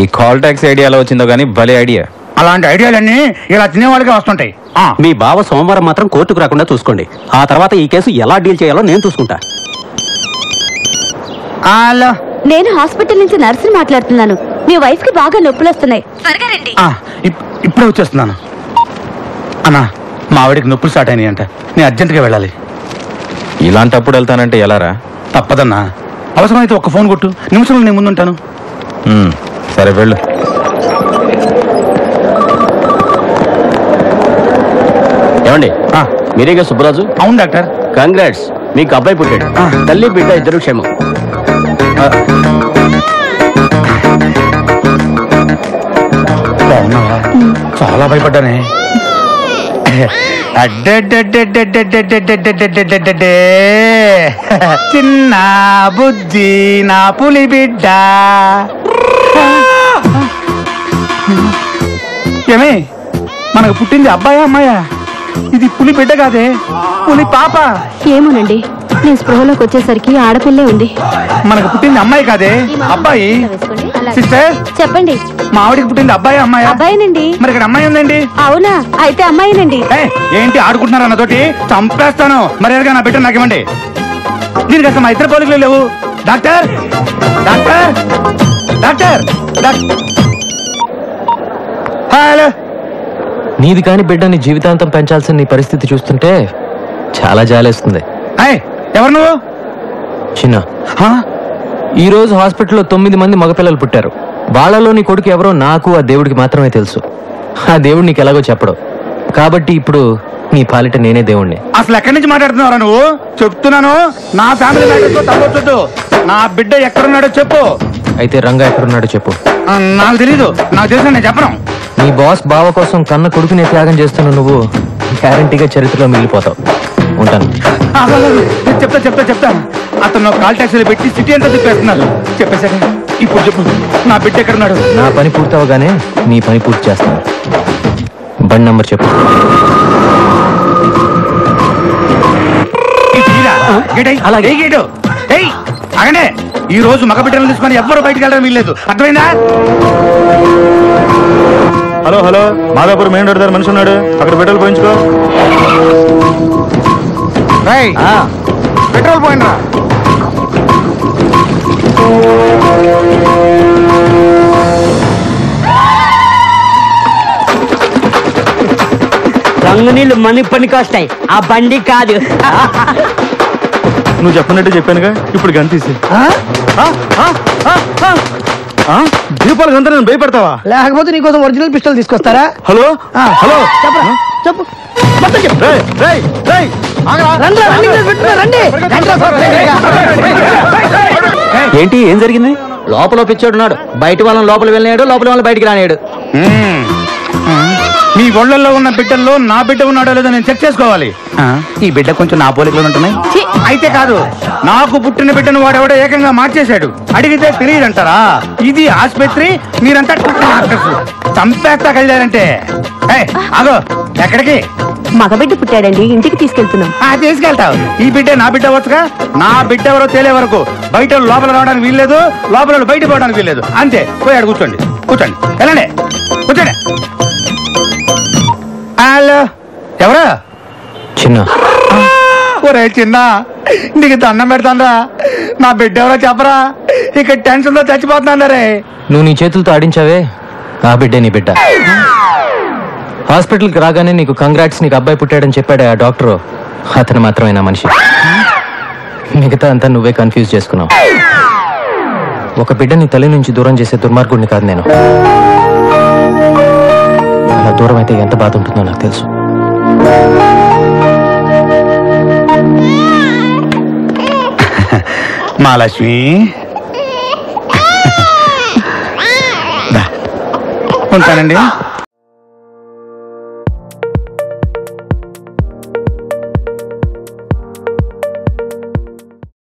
ఈ call tax idea ఎలా వచ్చిందో కానీ భలే ఐడియా. అలాంటి ఐడియాలన్నీ ఇలా తినేవాళ్ళకే వస్తుంటాయి. మీ బావ సోమవారం మాత్రం కోర్టుకు రాకుండా చూసుకోండి. ఆ తర్వాత ఈ కేసు ఎలా డీల్ చేయాలో నేను చూసుకుంటా. నేను హాస్పిటల్ నుంచి నర్సుని మాట్లాడుతున్నాను. మీ వైఫ్ కి బాగా నొప్పులు వస్తున్నాయి. ఇప్పుడే వచ్చేస్తున్నాను. అన్నా, మా ఆవిడికి నొప్పులు స్టార్ట్ అయినాయి అంట. నేను అర్జెంటుగా వెళ్ళాలి. ఇలాంటప్పుడు వెళ్తానంటే ఎలారా? తప్పదన్నా. అవసరమైతే ఒక్క ఫోన్ కొట్టు, నిమిషంలో నేను ముందుంటాను. సరే వెళ్ళు. ఏమండి, మీరేగా సుబ్బరాజు? అవును డాక్టర్. కంగ్రాట్స్, మీకు అబ్బాయి పుట్టాడు. తల్లి బిడ్డ ఇద్దరు క్షేమం. బాగున్నావా? చాలా భయపడ్డానే. చిన్న బుజ్జి నా పులి బిడ్డ. ఏమే, మనకు పుట్టింది అబ్బాయా అమ్మాయా? ఇది పులి బిడ్డ కాదే, పులి పాప. ఏమోనండి, నేను స్పృహలోకి వచ్చేసరికి ఆడపిల్లే ఉంది. మనకు పుట్టింది అమ్మాయి కాదే, అబ్బాయి. సిస్టర్ చెప్పండి, మా ఆవిడికి పుట్టింది అబ్బాయి అమ్మాయి? అబ్బాయినండి. మరి ఇక్కడ అమ్మాయి ఉందండి. అవునా? అయితే అమ్మాయినండి. ఏంటి ఆడుకుంటున్నారా నాతోటి? చంపేస్తాను. మరి నా బిడ్డ నాకు ఇవ్వండి. దీనికి అసలు మా ఇద్దరు పోలికలు లేవు. Doctor doctor doctor hello. నీది కాని బిడ్డని జీవితాంతం పెంచాల్సిన నీ పరిస్థితి చూస్తుంటే చాలా జాలేస్తుంది. ఎవరు నువ్వు? చిన్న, ఈ రోజు హాస్పిటల్లో 9 మంది మగపిల్లలు పుట్టారు. వాళ్ళలో నీ కొడుకు ఎవరో నాకు ఆ దేవుడికి మాత్రమే తెలుసు. ఆ దేవుడు నీకు ఎలాగో చెప్పడు. కాబట్టి ఇప్పుడు నీ పాలిట నేనే దేవుణ్ణి. అసలు ఎక్కడి నుంచి మాట్లాడుతున్నావురా నువ్వు? చెప్తున్నాను, నా ఫ్యామిలీ మ్యాటర్తో తప్పొద్దు. నా బిడ్డ ఎక్కడున్నాడో చెప్పు. అయితే రంగా ఎక్కడున్నాడో చెప్పు. నాకు తెలీదు. నాకు తెలిసిన నేను చెప్పను. నీ బాస్ బావ కోసం కన్న కొడుకునే త్యాగం చేస్తున్న నువ్వు గ్యారంటీగా చరిత్రలో మిగిలిపోతావు. ఉంటాను. చెప్తాను. అతను కాల్ టాక్సీలు పెట్టి సిటీ అంతా తిప్పేస్తున్నారు. చెప్పేశాక ఇప్పుడు చెప్పు, నా బిడ్డ ఎక్కడున్నాడు? నా పని పూర్తవగానే నీ పని పూర్తి చేస్తాను. బండి నంబర్ చెప్పు. అగనే, ఈ రోజు మగ బిడ్డలను తీసుకొని ఎవ్వరు బయటకు వెళ్ళడం వీల్లేదు. అర్థమైందా? Hello hello, Madhapur main road దగ్గర మనిషి ఉన్నాడు. అక్కడ పెట్రోల్ పోయించుకో. పెట్రోల్ పోయినరా? రంగు నీళ్ళు మని పనికి వస్తాయి, ఆ బండి కాదు. నువ్వు చెప్పినట్టు చెప్పానుగా, ఇప్పుడు గంతీసి. దీపాలు గంత నేను భయపడతావా? లేకపోతే నీకోసం ఒరిజినల్ పిస్టల్ తీసుకొస్తారా? హలో హలో, చెప్పు. ఏంటి, ఏం జరిగింది? లోపల పిచ్చోడున్నాడు. బయట వాళ్ళని లోపల వెళ్ళినాడు, లోపల వాళ్ళని బయటికి రానాడు. మీ ఒళ్ళల్లో ఉన్న బిడ్డల్లో నా బిడ్డ ఉన్నాడో లేదో నేను చెక్ చేసుకోవాలి. ఈ బిడ్డ కొంచెం నా పోలికలు ఉంటున్నాయి. అయితే కాదు, నాకు పుట్టిన బిడ్డను వాడెవడో ఏకంగా మార్చేశాడు. అడిగితే తెలియదంటారా? ఇది ఆసుపత్రి, మీరంతా చంపేస్తా కలిగారంటే. ఆగో, ఎక్కడికి? మగబిడ్డ పుట్టాడండి, ఇంటికి తీసుకెళ్తున్నాం. తీసుకెళ్తావు. ఈ బిడ్డ నా బిడ్డ వచ్చుగా. నా బిడ్డ ఎవరో తేలే వరకు బయట లోపల రావడానికి వీల్లేదు, లోపల బయట పోవడానికి వీల్లేదు. అంతే. పోయాడు. కూర్చోండి వెళ్ళండి, కూర్చోండి. హలో, ఎవరు? చిన్న. ఒరే చిన్న, నీకు దండం పెడతానరా. నా బిడ్డ ఎవరో చెప్పరా? ఇక్కడ టెన్షన్ తో చచ్చిపోతున్నాను రే. నువ్వు నీ చేతులతో ఆడించావే, ఆ బిడ్డే నీ బిడ్డ. హాస్పిటల్కి రాగానే నీకు కంగ్రాట్స్, నీకు అబ్బాయి పుట్టాడని చెప్పాడు ఆ డాక్టరు. అతను మాత్రమే నా మనిషి. మిగతా అంతా నువ్వే కన్ఫ్యూజ్ చేసుకున్నావు. ఒక బిడ్డని తల్లి నుంచి దూరం చేసే దుర్మార్గుడిని కాదు నేను. అలా దూరం అయితే ఎంత బాధ ఉంటుందో నాకు తెలుసు. మహాలక్ష్మి, ఉంటానండి.